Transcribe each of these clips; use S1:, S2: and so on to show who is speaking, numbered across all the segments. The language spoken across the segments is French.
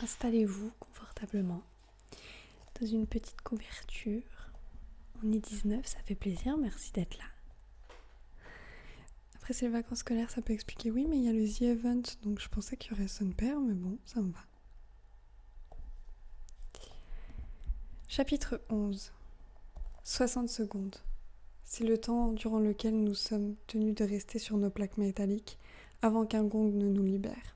S1: Installez-vous confortablement dans une petite couverture. On est 19, ça fait plaisir, merci d'être là. Après, c'est les vacances scolaires, ça peut expliquer oui, mais il y a le The Event, donc je pensais qu'il y aurait son père, mais bon, ça me va. Chapitre 11. 60 secondes. C'est le temps durant lequel nous sommes tenus de rester sur nos plaques métalliques avant qu'un gong ne nous libère.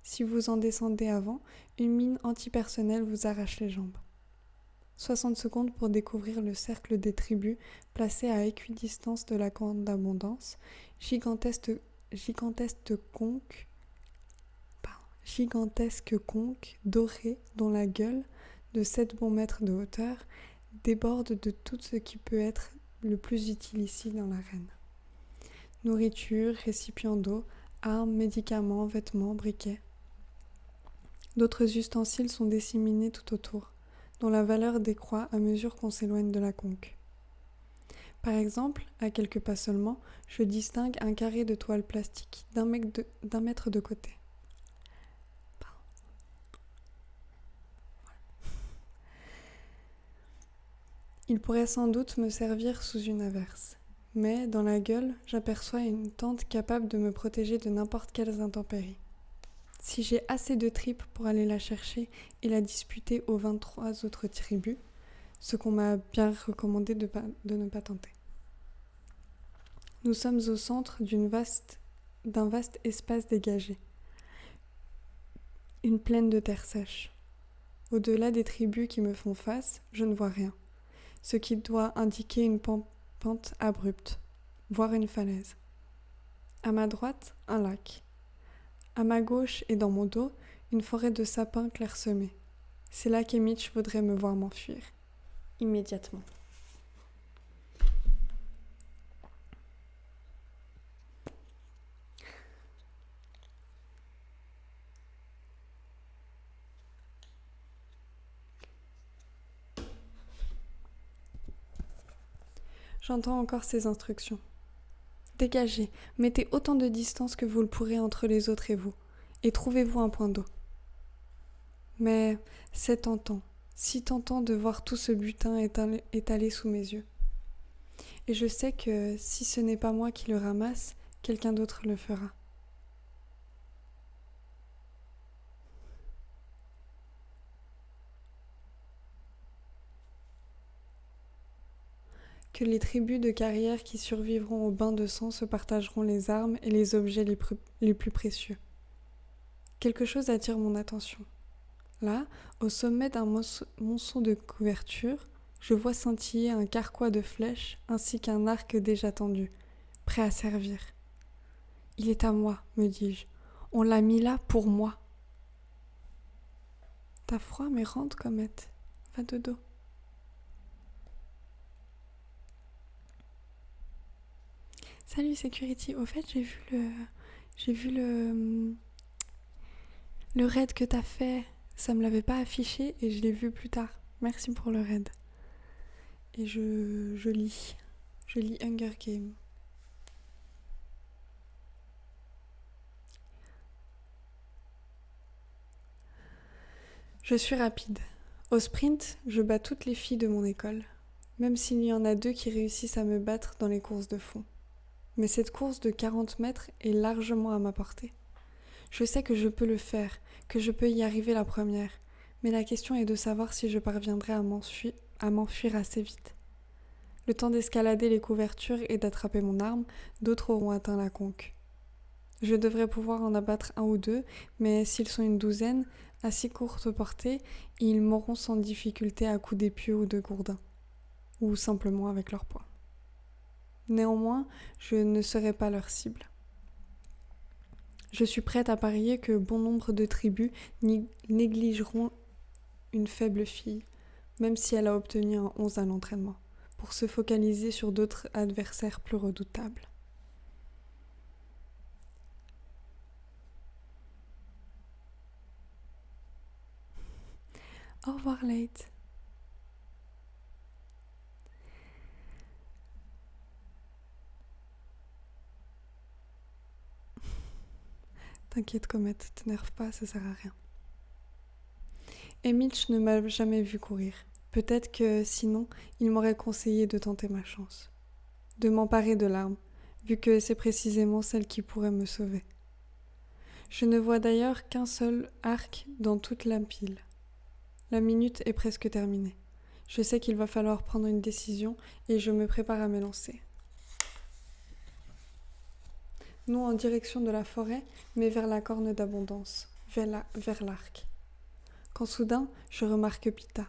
S1: Si vous en descendez avant, une mine antipersonnelle vous arrache les jambes. 60 secondes pour découvrir le cercle des tribus placé à équidistance de la corne d'abondance, gigantesque conque dorée dont la gueule, de 7 bons mètres de hauteur, déborde de tout ce qui peut être le plus utile ici dans l'arène. Nourriture, récipients d'eau, armes, médicaments, vêtements, briquets. D'autres ustensiles sont disséminés tout autour, dont la valeur décroît à mesure qu'on s'éloigne de la conque. Par exemple, à quelques pas seulement, je distingue un carré de toile plastique d'un mètre de côté. Il pourrait sans doute me servir sous une averse, mais dans la gueule, j'aperçois une tente capable de me protéger de n'importe quelles intempéries. Si j'ai assez de tripes pour aller la chercher et la disputer aux 23 autres tribus, ce qu'on m'a bien recommandé de ne pas tenter. Nous sommes au centre d'un vaste espace dégagé, une plaine de terre sèche. Au-delà des tribus qui me font face, je ne vois rien, ce qui doit indiquer une pente abrupte, voire une falaise. À ma droite, un lac. À ma gauche et dans mon dos, une forêt de sapins clairsemés. C'est là qu'Emitch voudrait me voir m'enfuir. Immédiatement. J'entends encore ces instructions. Dégagez, mettez autant de distance que vous le pourrez entre les autres et vous, et trouvez-vous un point d'eau. Mais c'est tentant, si tentant de voir tout ce butin étalé sous mes yeux. Et je sais que si ce n'est pas moi qui le ramasse, quelqu'un d'autre le fera. Que les tribus de carrière qui survivront au bain de sang se partageront les armes et les objets les plus précieux. Quelque chose attire mon attention. Là, au sommet d'un monceau de couverture, je vois scintiller un carquois de flèches ainsi qu'un arc déjà tendu, prêt à servir. Il est à moi, me dis-je. On l'a mis là pour moi. T'as froid, mais rentre, Comète. Va de dos. Salut Security. Au fait, j'ai vu le raid que t'as fait. Ça me l'avait pas affiché et je l'ai vu plus tard. Merci pour le raid. Et je lis Hunger Games. Je suis rapide. Au sprint, je bats toutes les filles de mon école, même s'il y en a 2 qui réussissent à me battre dans les courses de fond. Mais cette course de 40 mètres est largement à ma portée. Je sais que je peux le faire, que je peux y arriver la première, mais la question est de savoir si je parviendrai à m'enfuir assez vite. Le temps d'escalader les couvertures et d'attraper mon arme, d'autres auront atteint la conque. Je devrais pouvoir en abattre 1 ou 2, mais s'ils sont une douzaine, à si courte portée, ils m'auront sans difficulté à coups d'épieu ou de gourdin, ou simplement avec leurs poings. Néanmoins, je ne serai pas leur cible. Je suis prête à parier que bon nombre de tribus négligeront une faible fille, même si elle a obtenu un 11 à l'entraînement, pour se focaliser sur d'autres adversaires plus redoutables. Au revoir, Late. T'inquiète, Comète, t'énerve pas, ça sert à rien. Et Mitch ne m'a jamais vu courir. Peut-être que, sinon, il m'aurait conseillé de tenter ma chance. De m'emparer de l'arme, vu que c'est précisément celle qui pourrait me sauver. Je ne vois d'ailleurs qu'un seul arc dans toute la pile. La minute est presque terminée. Je sais qu'il va falloir prendre une décision et je me prépare à m'élancer. Non en direction de la forêt, mais vers la corne d'abondance, vers l'arc. Quand soudain, je remarque Pita,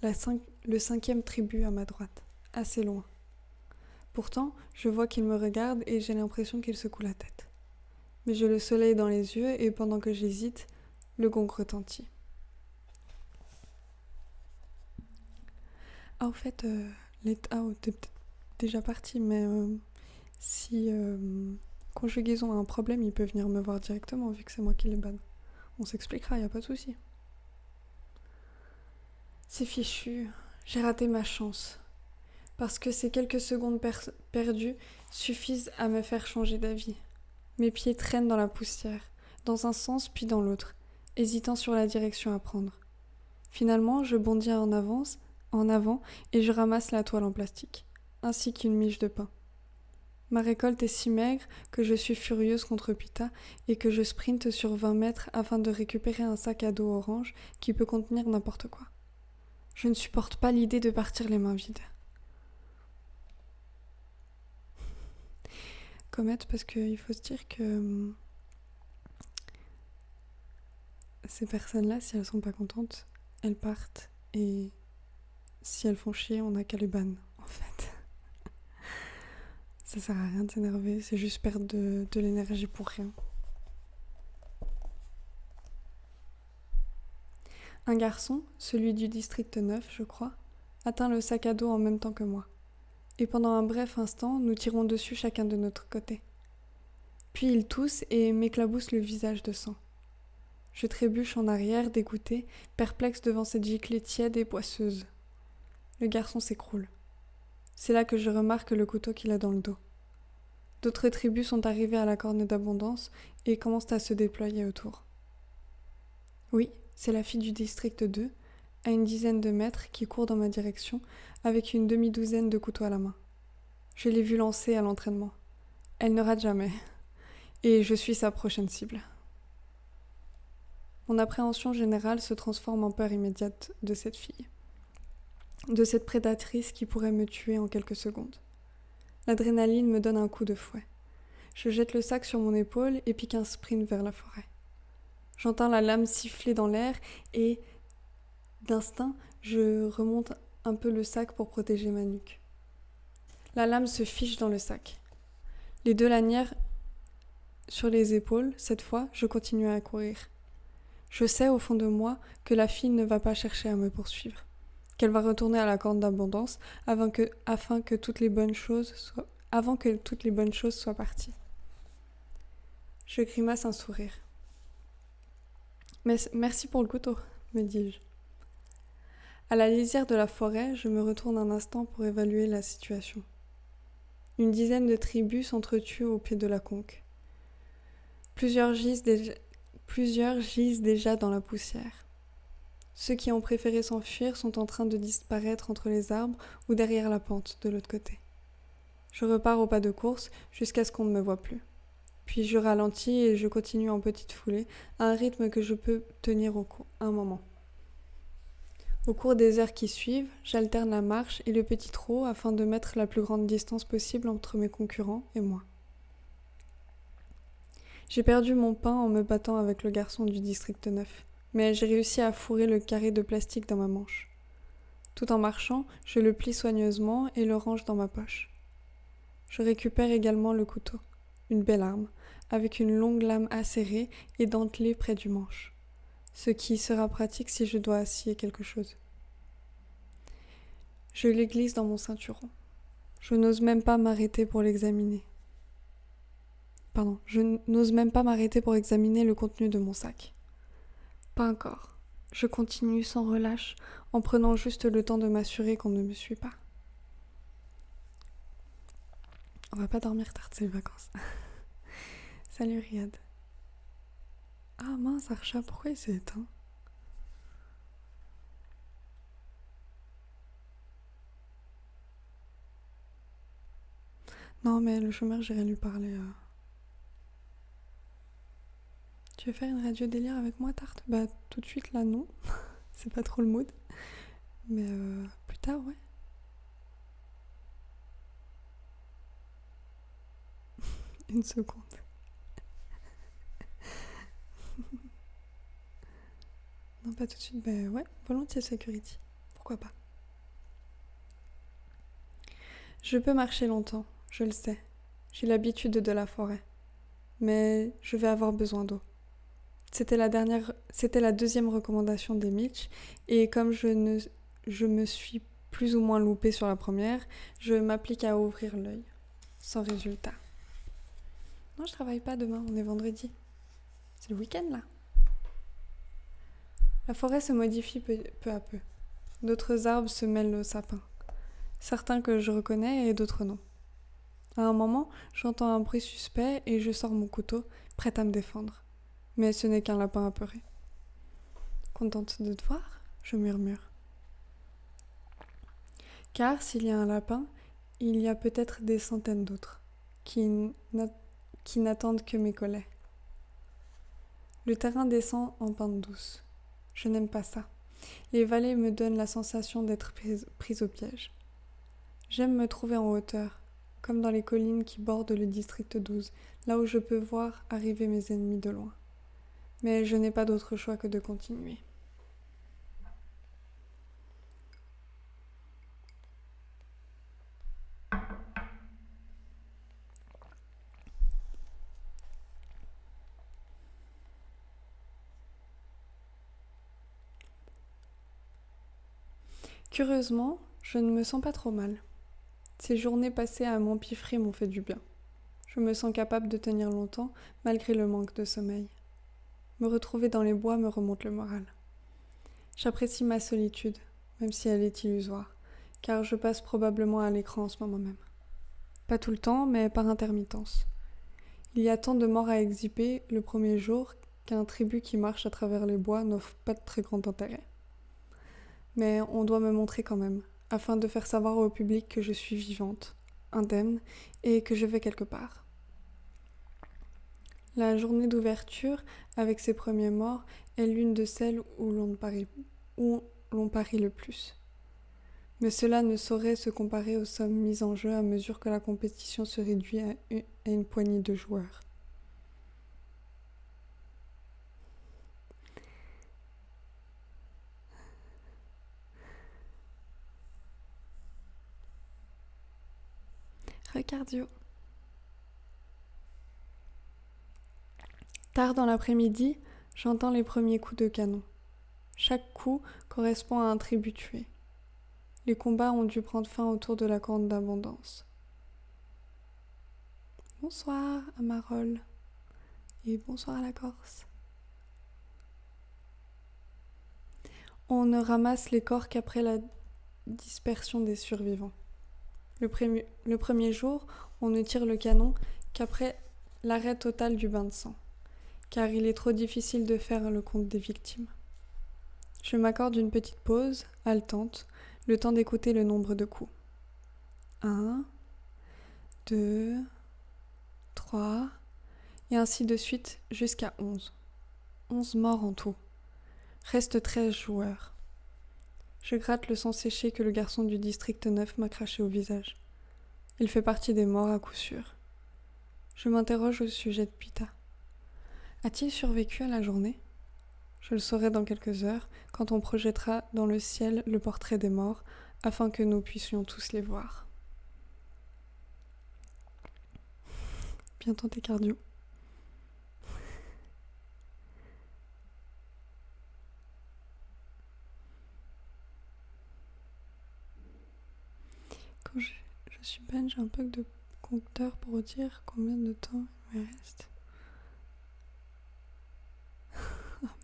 S1: le 5e tribu à ma droite, assez loin. Pourtant, je vois qu'il me regarde et j'ai l'impression qu'il secoue la tête. Mais j'ai le soleil dans les yeux et pendant que j'hésite, le gong retentit. Ah, au fait, t'es peut-être déjà parti, mais si conjugaison a un problème, il peut venir me voir directement vu que c'est moi qui les banne. On s'expliquera, y a pas de souci. C'est fichu, j'ai raté ma chance. Parce que ces quelques secondes perdues suffisent à me faire changer d'avis. Mes pieds traînent dans la poussière, dans un sens puis dans l'autre, hésitant sur la direction à prendre. Finalement, je bondis en avant, et je ramasse la toile en plastique, ainsi qu'une miche de pain. Ma récolte est si maigre que je suis furieuse contre Pita et que je sprinte sur 20 mètres afin de récupérer un sac à dos orange qui peut contenir n'importe quoi. Je ne supporte pas l'idée de partir les mains vides. Comète, parce qu'il faut se dire que ces personnes-là, si elles sont pas contentes, elles partent et si elles font chier, on n'a qu'à les ban, en fait. Ça sert à rien de s'énerver, c'est juste perdre de l'énergie pour rien. Un garçon, celui du district 9, je crois, atteint le sac à dos en même temps que moi. Et pendant un bref instant, nous tirons dessus chacun de notre côté. Puis il tousse et m'éclabousse le visage de sang. Je trébuche en arrière, dégoûtée, perplexe devant cette giclée tiède et poisseuse. Le garçon s'écroule. C'est là que je remarque le couteau qu'il a dans le dos. D'autres tribus sont arrivées à la corne d'abondance et commencent à se déployer autour. Oui, c'est la fille du district 2, à une dizaine de mètres, qui court dans ma direction, avec une demi-douzaine de couteaux à la main. Je l'ai vue lancer à l'entraînement. Elle ne rate jamais. Et je suis sa prochaine cible. Mon appréhension générale se transforme en peur immédiate de cette fille. De cette prédatrice qui pourrait me tuer en quelques secondes. L'adrénaline me donne un coup de fouet. Je jette le sac sur mon épaule et pique un sprint vers la forêt. J'entends la lame siffler dans l'air et, d'instinct, je remonte un peu le sac pour protéger ma nuque. La lame se fiche dans le sac. Les 2 lanières sur les épaules, cette fois, je continue à courir. Je sais au fond de moi que la fille ne va pas chercher à me poursuivre, qu'elle va retourner à la corne d'abondance avant que toutes les bonnes choses soient parties. Je grimace un sourire. Mais merci pour le couteau, me dis-je. À la lisière de la forêt, je me retourne un instant pour évaluer la situation. Une dizaine de tribus s'entretuent au pied de la conque. Plusieurs gisent déjà dans la poussière. Ceux qui ont préféré s'enfuir sont en train de disparaître entre les arbres ou derrière la pente de l'autre côté. Je repars au pas de course jusqu'à ce qu'on ne me voie plus. Puis je ralentis et je continue en petite foulée, à un rythme que je peux tenir un moment. Au cours des heures qui suivent, j'alterne la marche et le petit trot afin de mettre la plus grande distance possible entre mes concurrents et moi. J'ai perdu mon pain en me battant avec le garçon du district 9, mais j'ai réussi à fourrer le carré de plastique dans ma manche. Tout en marchant, je le plie soigneusement et le range dans ma poche. Je récupère également le couteau, une belle arme, avec une longue lame acérée et dentelée près du manche, ce qui sera pratique si je dois scier quelque chose. Je le glisse dans mon ceinturon. Je n'ose même pas m'arrêter pour l'examiner. Je n'ose même pas m'arrêter pour examiner le contenu de mon sac. Pas encore. Je continue sans relâche, en prenant juste le temps de m'assurer qu'on ne me suit pas. On va pas dormir tard, c'est les vacances. Salut Riyad. Ah mince, Archa, pourquoi il s'est éteint? Non, mais le chômeur, j'irai lui parler. Tu veux faire une radio délire avec moi, Tarte? Bah, tout de suite, là, non. C'est pas trop le mood. Mais plus tard, ouais. Une seconde. Non, pas tout de suite. Bah, ouais, volontiers, security. Pourquoi pas? Je peux marcher longtemps, je le sais. J'ai l'habitude de la forêt. Mais je vais avoir besoin d'eau. C'était la deuxième recommandation des Mitch, et comme je me suis plus ou moins loupée sur la première, je m'applique à ouvrir l'œil, sans résultat. Non, je travaille pas demain, on est vendredi. C'est le week-end là. La forêt se modifie peu à peu. D'autres arbres se mêlent aux sapins. Certains que je reconnais et d'autres non. À un moment, j'entends un bruit suspect et je sors mon couteau, prête à me défendre. Mais ce n'est qu'un lapin apeuré. Contente de te voir, je murmure. Car s'il y a un lapin, il y a peut-être des centaines d'autres qui n'attendent que mes collets. Le terrain descend en pente douce. Je n'aime pas ça. Les vallées me donnent la sensation d'être prise au piège. J'aime me trouver en hauteur, comme dans les collines qui bordent le district 12, là où je peux voir arriver mes ennemis de loin. Mais je n'ai pas d'autre choix que de continuer. Curieusement, je ne me sens pas trop mal. Ces journées passées à m'empiffrer m'ont fait du bien. Je me sens capable de tenir longtemps, malgré le manque de sommeil. Me retrouver dans les bois me remonte le moral. J'apprécie ma solitude, même si elle est illusoire, car je passe probablement à l'écran en ce moment même. Pas tout le temps, mais par intermittence. Il y a tant de morts à exhiber le premier jour qu'un tribut qui marche à travers les bois n'offre pas de très grand intérêt. Mais on doit me montrer quand même, afin de faire savoir au public que je suis vivante, indemne, et que je vais quelque part. La journée d'ouverture, avec ses premiers morts, est l'une de celles où l'on parie le plus. Mais cela ne saurait se comparer aux sommes mises en jeu à mesure que la compétition se réduit à une poignée de joueurs. Recardio. Tard dans l'après-midi, j'entends les premiers coups de canon. Chaque coup correspond à un tribut tué. Les combats ont dû prendre fin autour de la corne d'abondance. Bonsoir, Amarol. Et bonsoir à la Corse. On ne ramasse les corps qu'après la dispersion des survivants. Le premier jour, on ne tire le canon qu'après l'arrêt total du bain de sang, car il est trop difficile de faire le compte des victimes. Je m'accorde une petite pause, haletante, le temps d'écouter le nombre de coups. 1, 2, 3, et ainsi de suite jusqu'à 11. 11 morts en tout. Reste 13 joueurs. Je gratte le sang séché que le garçon du district 9 m'a craché au visage. Il fait partie des morts à coup sûr. Je m'interroge au sujet de Pita. A-t-il survécu à la journée ? Je le saurai dans quelques heures, quand on projettera dans le ciel le portrait des morts, afin que nous puissions tous les voir. Bien tenté cardio. Quand je suis Ben, j'ai un bug de compteur pour dire combien de temps il me reste.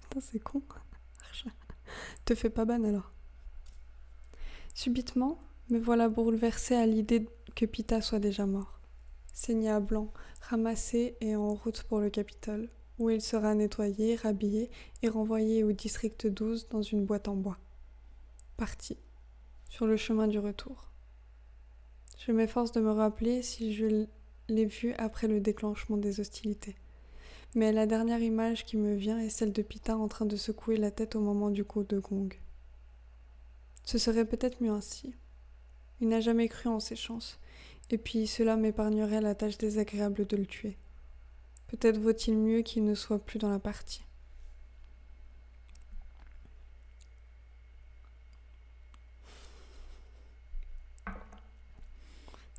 S1: Putain, c'est con. Te fais pas ban alors. Subitement, me voilà bouleversée à l'idée que Pita soit déjà mort. Saigné à blanc, ramassé et en route pour le Capitole, où il sera nettoyé, rhabillé et renvoyé au district 12 dans une boîte en bois. Parti, sur le chemin du retour. Je m'efforce de me rappeler si je l'ai vu après le déclenchement des hostilités. Mais la dernière image qui me vient est celle de Pita en train de secouer la tête au moment du coup de gong. Ce serait peut-être mieux ainsi. Il n'a jamais cru en ses chances, et puis cela m'épargnerait la tâche désagréable de le tuer. Peut-être vaut-il mieux qu'il ne soit plus dans la partie.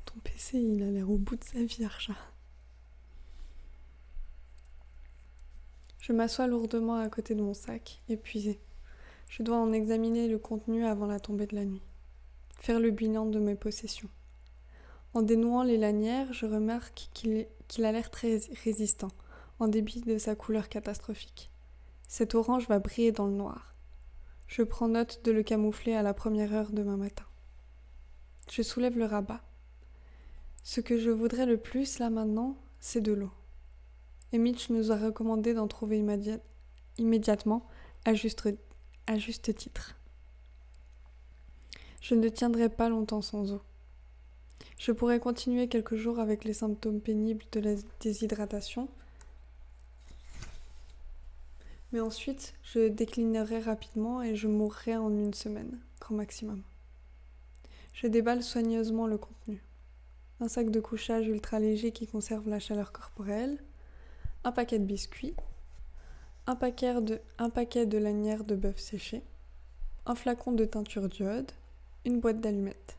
S1: Ton PC, il a l'air au bout de sa vie, Archa. Je m'assois lourdement à côté de mon sac, épuisée. Je dois en examiner le contenu avant la tombée de la nuit. Faire le bilan de mes possessions. En dénouant les lanières, je remarque qu'il a l'air très résistant, en dépit de sa couleur catastrophique. Cet orange va briller dans le noir. Je prends note de le camoufler à la première heure demain matin. Je soulève le rabat. Ce que je voudrais le plus, là maintenant, c'est de l'eau. Et Mitch nous a recommandé d'en trouver immédiatement, à juste titre. Je ne tiendrai pas longtemps sans eau. Je pourrais continuer quelques jours avec les symptômes pénibles de la déshydratation, mais ensuite je déclinerai rapidement et je mourrai en 1 semaine, grand maximum. Je déballe soigneusement le contenu. Un sac de couchage ultra léger qui conserve la chaleur corporelle, un paquet de biscuits, un paquet de lanières de bœuf séché, un flacon de teinture d'iode, une boîte d'allumettes,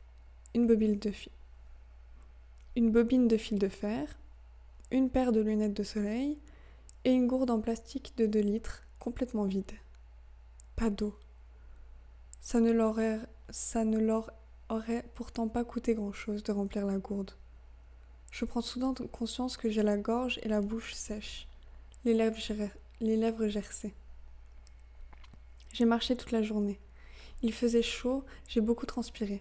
S1: une bobine de fil de fer, une paire de lunettes de soleil et une gourde en plastique de 2 litres, complètement vide. Pas d'eau. Ça ne leur aurait pourtant pas coûté grand-chose de remplir la gourde. Je prends soudain conscience que j'ai la gorge et la bouche sèches, les lèvres gercées. J'ai marché toute la journée. Il faisait chaud, j'ai beaucoup transpiré.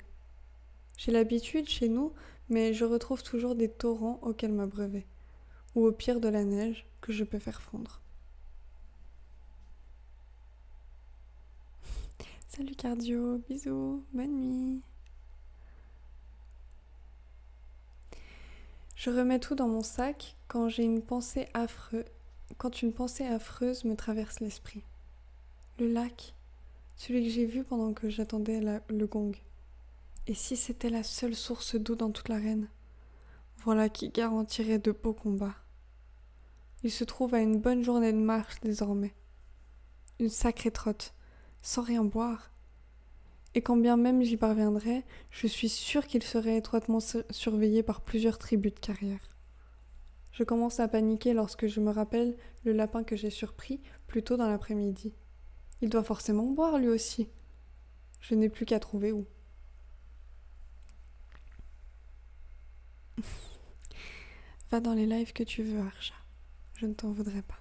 S1: J'ai l'habitude chez nous, mais je retrouve toujours des torrents auxquels m'abreuver, ou au pire de la neige que je peux faire fondre. Salut cardio, bisous, bonne nuit. Je remets tout dans mon sac quand une pensée affreuse me traverse l'esprit. Le lac, celui que j'ai vu pendant que j'attendais le gong. Et si c'était la seule source d'eau dans toute l'arène? Voilà qui garantirait de beaux combats. Il se trouve à une bonne journée de marche désormais. Une sacrée trotte, sans rien boire. Et quand bien même j'y parviendrais, je suis sûre qu'il serait étroitement surveillé par plusieurs tribus de carrière. Je commence à paniquer lorsque je me rappelle le lapin que j'ai surpris plus tôt dans l'après-midi. Il doit forcément boire lui aussi. Je n'ai plus qu'à trouver où. Va dans les lives que tu veux, Archa. Je ne t'en voudrais pas.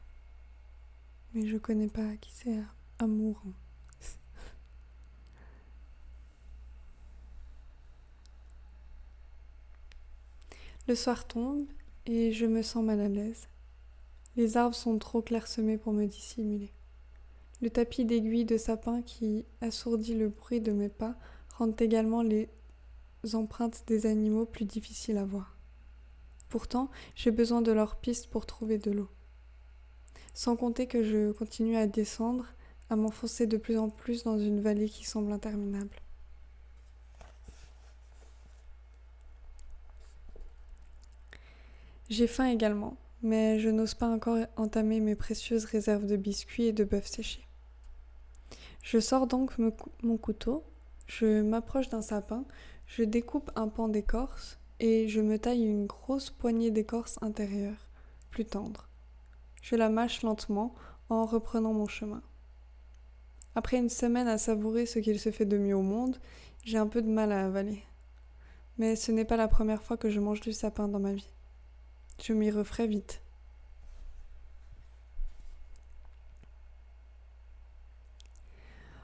S1: Mais je connais pas qui c'est Amour. Le soir tombe et je me sens mal à l'aise. Les arbres sont trop clairsemés pour me dissimuler. Le tapis d'aiguilles de sapin qui assourdit le bruit de mes pas rend également les empreintes des animaux plus difficiles à voir. Pourtant, j'ai besoin de leurs pistes pour trouver de l'eau. Sans compter que je continue à descendre, à m'enfoncer de plus en plus dans une vallée qui semble interminable. J'ai faim également, mais je n'ose pas encore entamer mes précieuses réserves de biscuits et de bœuf séché. Je sors donc mon couteau, je m'approche d'un sapin, je découpe un pan d'écorce et je me taille une grosse poignée d'écorce intérieure, plus tendre. Je la mâche lentement en reprenant mon chemin. Après 1 semaine à savourer ce qu'il se fait de mieux au monde, j'ai un peu de mal à avaler. Mais ce n'est pas la première fois que je mange du sapin dans ma vie. Je m'y referai vite.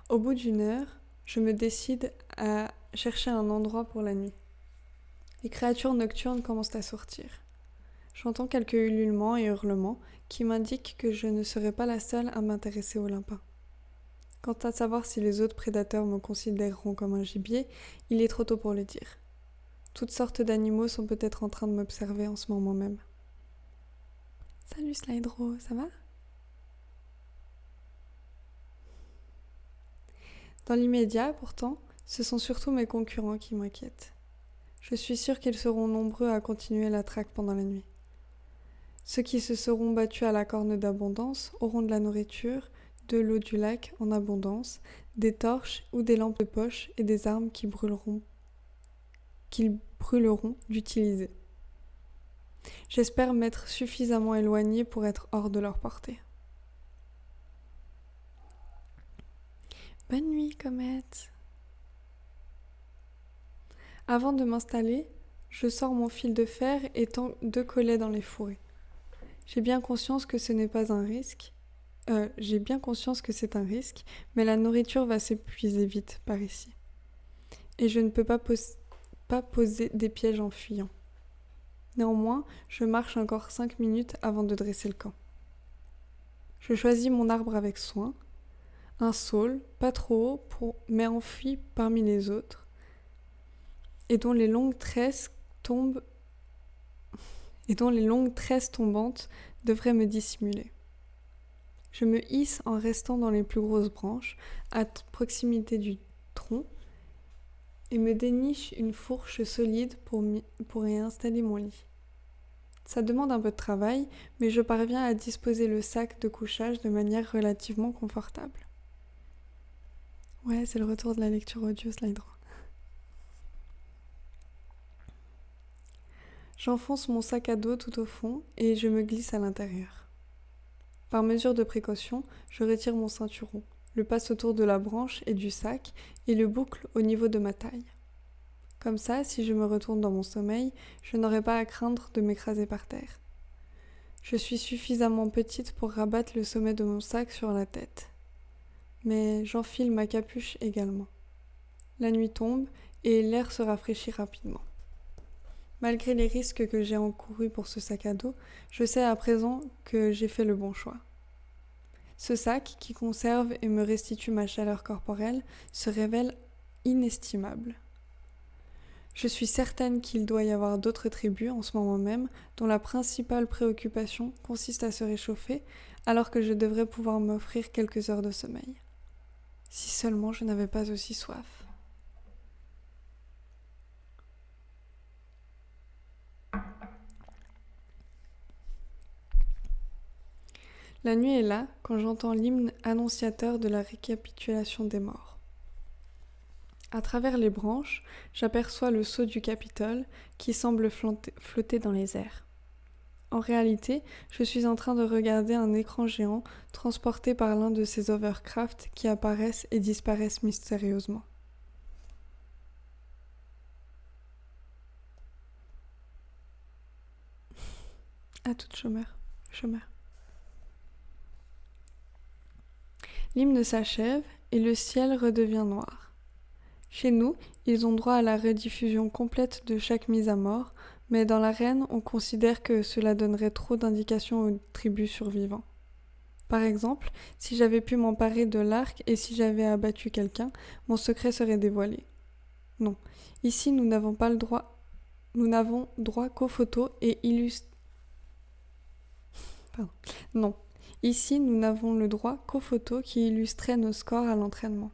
S1: Au bout d'1 heure, je me décide à chercher un endroit pour la nuit. Les créatures nocturnes commencent à sortir. J'entends quelques ululements et hurlements qui m'indiquent que je ne serai pas la seule à m'intéresser au lapin. Quant à savoir si les autres prédateurs me considéreront comme un gibier, il est trop tôt pour le dire. Toutes sortes d'animaux sont peut-être en train de m'observer en ce moment même. Salut Slydro, ça va? Dans l'immédiat, pourtant, ce sont surtout mes concurrents qui m'inquiètent. Je suis sûre qu'ils seront nombreux à continuer la traque pendant la nuit. Ceux qui se seront battus à la corne d'abondance auront de la nourriture, de l'eau du lac en abondance, des torches ou des lampes de poche et des armes qu'ils brûleront d'utiliser. J'espère m'être suffisamment éloignée pour être hors de leur portée. Bonne nuit, Comète. Avant de m'installer, je sors mon fil de fer et tends 2 collets dans les fourrés. J'ai bien conscience que ce n'est pas un risque. J'ai bien conscience que c'est un risque, mais la nourriture va s'épuiser vite par ici. Et je ne peux pas poser des pièges en fuyant. Néanmoins, je marche encore 5 minutes avant de dresser le camp. Je choisis mon arbre avec soin, un saule, pas trop haut, mais enfui parmi les autres, et dont les longues tresses tombantes devraient me dissimuler. Je me hisse en restant dans les plus grosses branches, à proximité du tronc, et me déniche une fourche solide pour y installer mon lit. Ça demande un peu de travail, mais je parviens à disposer le sac de couchage de manière relativement confortable. Ouais, c'est le retour de la lecture audio, Slydro. J'enfonce mon sac à dos tout au fond et je me glisse à l'intérieur. Par mesure de précaution, je retire mon ceinturon, le passe autour de la branche et du sac et le boucle au niveau de ma taille. Comme ça, si je me retourne dans mon sommeil, je n'aurai pas à craindre de m'écraser par terre. Je suis suffisamment petite pour rabattre le sommet de mon sac sur la tête. Mais j'enfile ma capuche également. La nuit tombe et l'air se rafraîchit rapidement. Malgré les risques que j'ai encourus pour ce sac à dos, je sais à présent que j'ai fait le bon choix. Ce sac, qui conserve et me restitue ma chaleur corporelle, se révèle inestimable. Je suis certaine qu'il doit y avoir d'autres tribus en ce moment même dont la principale préoccupation consiste à se réchauffer alors que je devrais pouvoir m'offrir quelques heures de sommeil. Si seulement je n'avais pas aussi soif. La nuit est là quand j'entends l'hymne annonciateur de la récapitulation des morts. À travers les branches, j'aperçois le sceau du Capitole qui semble flotter dans les airs. En réalité, je suis en train de regarder un écran géant transporté par l'un de ces hovercrafts qui apparaissent et disparaissent mystérieusement. À toute chômeur. L'hymne s'achève et le ciel redevient noir. Chez nous, ils ont droit à la rediffusion complète de chaque mise à mort, mais dans l'arène, on considère que cela donnerait trop d'indications aux tribus survivants. Par exemple, si j'avais pu m'emparer de l'arc et si j'avais abattu quelqu'un, mon secret serait dévoilé. Non, ici nous n'avons droit qu'aux photos et Non. Ici, nous n'avons le droit qu'aux photos qui illustraient nos scores à l'entraînement.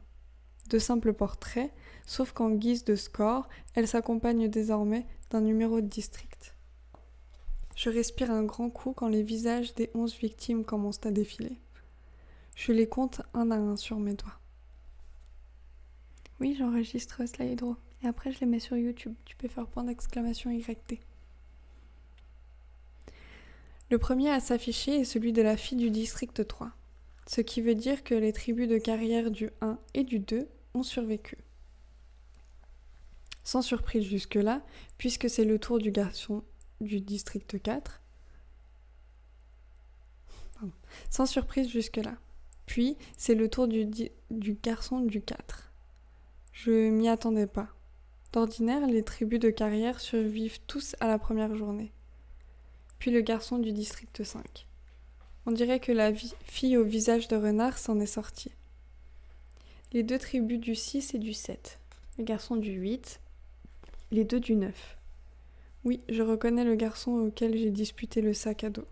S1: De simples portraits, sauf qu'en guise de score, elles s'accompagnent désormais d'un numéro de district. Je respire un grand coup quand les visages des 11 victimes commencent à défiler. Je les compte un à un sur mes doigts. Oui, j'enregistre Slydro, et après je les mets sur YouTube. Tu peux faire .!YT. Le premier à s'afficher est celui de la fille du district 3, ce qui veut dire que les tribus de carrière du 1 et du 2 ont survécu. Sans surprise jusque-là, puisque c'est le tour du garçon du district 4. Sans surprise jusque-là. Puis, c'est le tour du garçon du 4. Je m'y attendais pas. D'ordinaire, les tribus de carrière survivent tous à la première journée. Puis le garçon du district 5. On dirait que la fille au visage de renard s'en est sortie. Les 2 tribus du 6 et du 7. Le garçon du 8 Les deux du 9. Oui, je reconnais le garçon auquel j'ai disputé le sac à dos.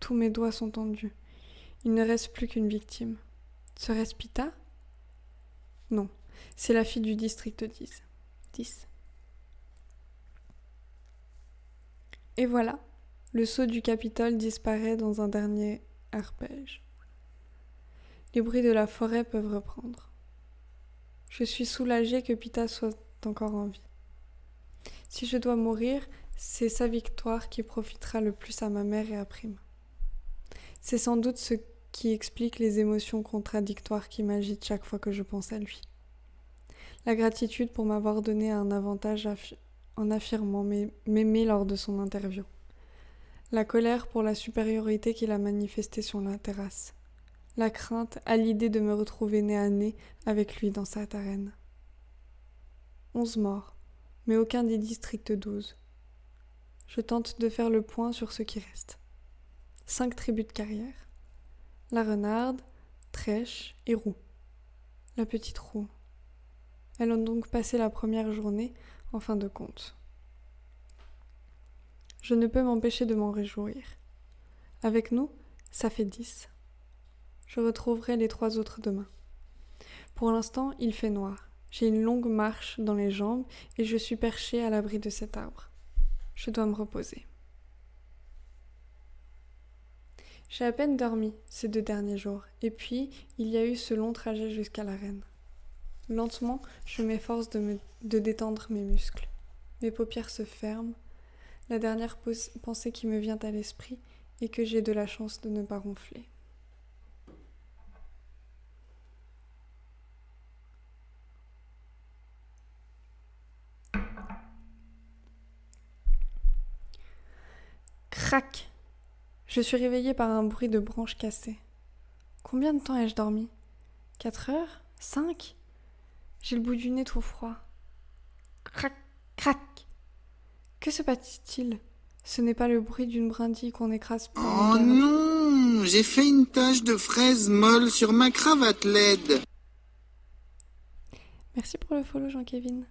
S1: Tous mes doigts sont tendus. Il ne reste plus qu'une victime. Serait-ce Pita ? Non, c'est la fille du district 10. Et voilà, le sceau du Capitole disparaît dans un dernier arpège. Les bruits de la forêt peuvent reprendre. Je suis soulagée que Pita soit encore en vie. Si je dois mourir, c'est sa victoire qui profitera le plus à ma mère et à Prime. C'est sans doute ce qui explique les émotions contradictoires qui m'agitent chaque fois que je pense à lui. La gratitude pour m'avoir donné un avantage en affirmant m'aimer lors de son interview. La colère pour la supériorité qu'il a manifestée sur la terrasse. La crainte à l'idée de me retrouver nez à nez avec lui dans cette arène. 11 morts, mais aucun des districts 12. Je tente de faire le point sur ce qui reste. 5 tribus de carrière. La renarde, Trèche et Roux. La petite Roux. Elles ont donc passé la première journée, en fin de compte. Je ne peux m'empêcher de m'en réjouir. Avec nous, ça fait 10. Je retrouverai les 3 autres demain. Pour l'instant, il fait noir. J'ai une longue marche dans les jambes et je suis perchée à l'abri de cet arbre. Je dois me reposer. J'ai à peine dormi ces 2 derniers jours, et puis il y a eu ce long trajet jusqu'à l'arène. Lentement, je m'efforce de détendre mes muscles. Mes paupières se ferment. La dernière pensée qui me vient à l'esprit est que j'ai de la chance de ne pas ronfler. Crac ! Je suis réveillée par un bruit de branches cassées. Combien de temps ai-je dormi ? 4 heures ? 5 ? J'ai le bout du nez tout froid. Crac, crac. Que se passe-t-il ? Ce n'est pas le bruit d'une brindille qu'on écrase par
S2: Oh
S1: les gardes.
S2: non, j'ai fait une tache de fraise molle sur ma cravate LED.
S1: Merci pour le follow, Jean-Kévin.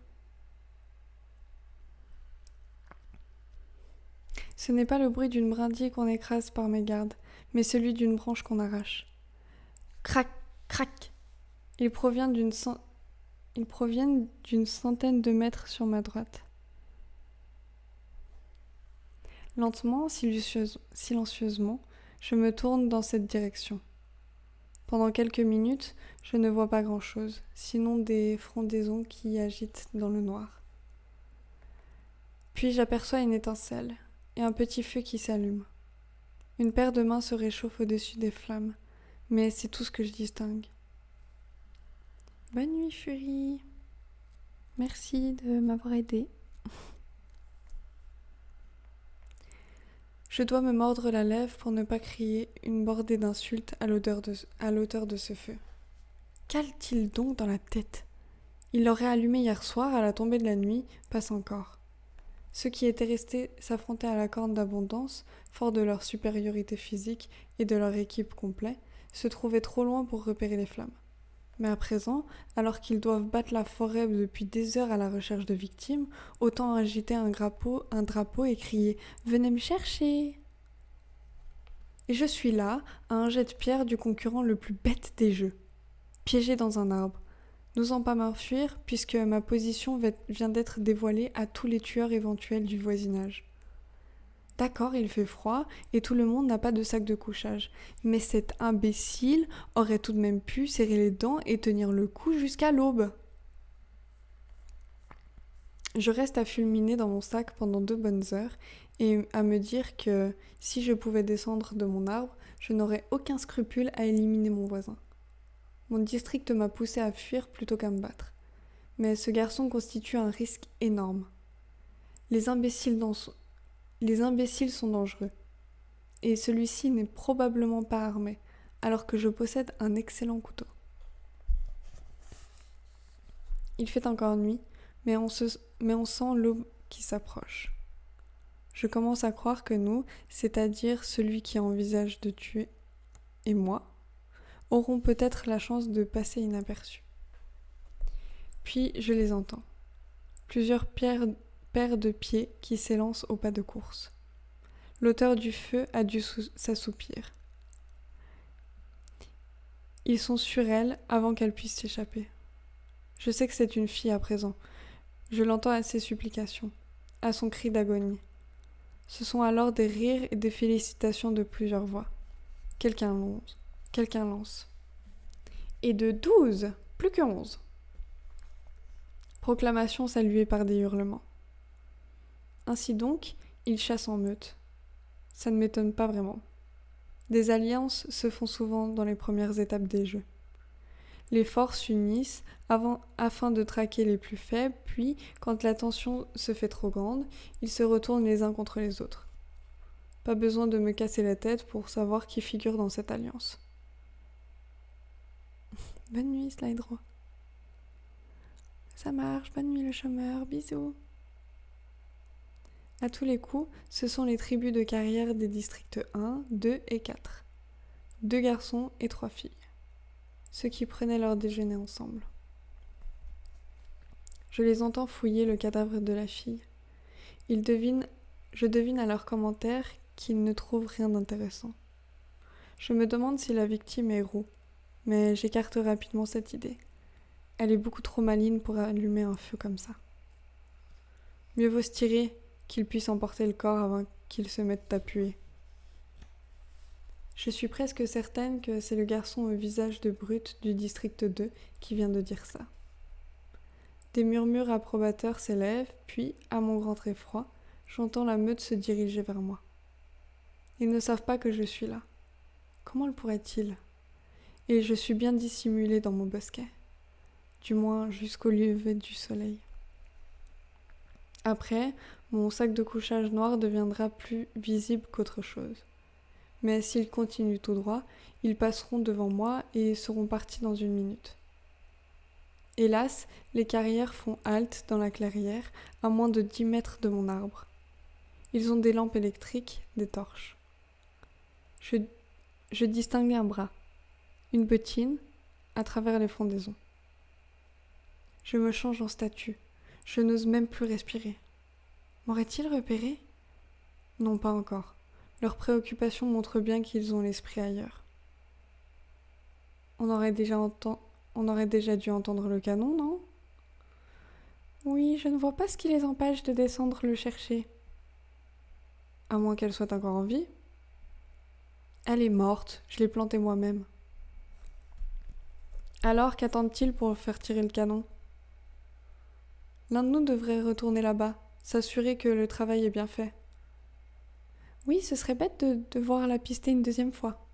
S1: Ce n'est pas le bruit d'une brindille qu'on écrase par mes gardes, mais celui d'une branche qu'on arrache. Crac, crac. Ils proviennent d'une centaine de mètres sur ma droite. Lentement, silencieusement, je me tourne dans cette direction. Pendant quelques minutes, je ne vois pas grand-chose, sinon des frondaisons qui agitent dans le noir. Puis j'aperçois une étincelle et un petit feu qui s'allume. Une paire de mains se réchauffe au-dessus des flammes, mais c'est tout ce que je distingue. Bonne nuit, Fury. Merci de m'avoir aidée. Je dois me mordre la lèvre pour ne pas crier une bordée d'insultes à l'auteur de ce feu. Qu'a-t-il donc dans la tête ? Il l'aurait allumé hier soir à la tombée de la nuit, passe encore. Ceux qui étaient restés s'affrontaient à la corne d'abondance, forts de leur supériorité physique et de leur équipe complète, se trouvaient trop loin pour repérer les flammes. Mais à présent, alors qu'ils doivent battre la forêt depuis des heures à la recherche de victimes, autant agiter un drapeau et crier « Venez me chercher !» Et je suis là, à un jet de pierre du concurrent le plus bête des jeux, piégé dans un arbre, n'osant pas m'enfuir puisque ma position vient d'être dévoilée à tous les tueurs éventuels du voisinage. D'accord, il fait froid et tout le monde n'a pas de sac de couchage, mais cet imbécile aurait tout de même pu serrer les dents et tenir le coup jusqu'à l'aube. Je reste à fulminer dans mon sac pendant 2 bonnes heures et à me dire que si je pouvais descendre de mon arbre, je n'aurais aucun scrupule à éliminer mon voisin. Mon district m'a poussé à fuir plutôt qu'à me battre. Mais ce garçon constitue un risque énorme. Les imbéciles sont dangereux. Et celui-ci n'est probablement pas armé, alors que je possède un excellent couteau. Il fait encore nuit, mais on sent l'aube qui s'approche. Je commence à croire que nous, c'est-à-dire celui qui envisage de tuer, et moi, auront peut-être la chance de passer inaperçus. Puis je les entends. plusieurs paires de pieds qui s'élancent au pas de course. L'auteur du feu a dû s'assoupir. Ils sont sur elle avant qu'elle puisse s'échapper. Je sais que c'est une fille à présent. Je l'entends à ses supplications, à son cri d'agonie. Ce sont alors des rires et des félicitations de plusieurs voix. Quelqu'un lance. Et de 12, plus que 11. Proclamation saluée par des hurlements. Ainsi donc, ils chassent en meute. Ça ne m'étonne pas vraiment. Des alliances se font souvent dans les premières étapes des jeux. Les forces s'unissent afin de traquer les plus faibles, puis, quand la tension se fait trop grande, ils se retournent les uns contre les autres. Pas besoin de me casser la tête pour savoir qui figure dans cette alliance. Bonne nuit, Slide-Roi. Ça marche, bonne nuit le chômeur, bisous. À tous les coups, ce sont les tribus de carrière des districts 1, 2 et 4. 2 garçons et 3 filles. Ceux qui prenaient leur déjeuner ensemble. Je les entends fouiller le cadavre de la fille. Je devine à leurs commentaires qu'ils ne trouvent rien d'intéressant. Je me demande si la victime est roux, mais j'écarte rapidement cette idée. Elle est beaucoup trop maligne pour allumer un feu comme ça. Mieux vaut se tirer qu'il puisse emporter le corps avant qu'il se mette à puer. Je suis presque certaine que c'est le garçon au visage de brute du district 2 qui vient de dire ça. Des murmures approbateurs s'élèvent, puis, à mon grand effroi, j'entends la meute se diriger vers moi. Ils ne savent pas que je suis là. Comment le pourraient-ils ? Et je suis bien dissimulée dans mon bosquet. Du moins jusqu'au lever du soleil. Après, mon sac de couchage noir deviendra plus visible qu'autre chose. Mais s'ils continuent tout droit, ils passeront devant moi et seront partis dans 1 minute. Hélas, les carrières font halte dans la clairière, à moins de 10 mètres de mon arbre. Ils ont des lampes électriques, des torches. Je distingue un bras, une bottine, à travers les frondaisons. Je me change en statue. Je n'ose même plus respirer. M'auraient-ils repéré ? Non, pas encore. Leurs préoccupations montrent bien qu'ils ont l'esprit ailleurs. On aurait déjà dû entendre le canon, non ? Oui, je ne vois pas ce qui les empêche de descendre le chercher. À moins qu'elle soit encore en vie. Elle est morte, je l'ai plantée moi-même. Alors, qu'attendent-ils pour faire tirer le canon ? L'un de nous devrait retourner là-bas, s'assurer que le travail est bien fait. Oui, ce serait bête de devoir la pister une 2e fois.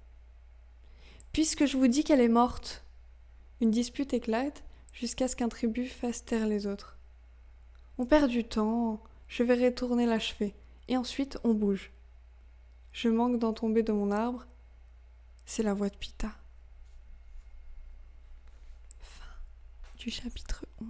S1: Puisque je vous dis qu'elle est morte. Une dispute éclate jusqu'à ce qu'un tribut fasse taire les autres. On perd du temps, je vais retourner l'achever, et ensuite on bouge. Je manque d'en tomber de mon arbre, c'est la voix de Pita. Fin du chapitre 11.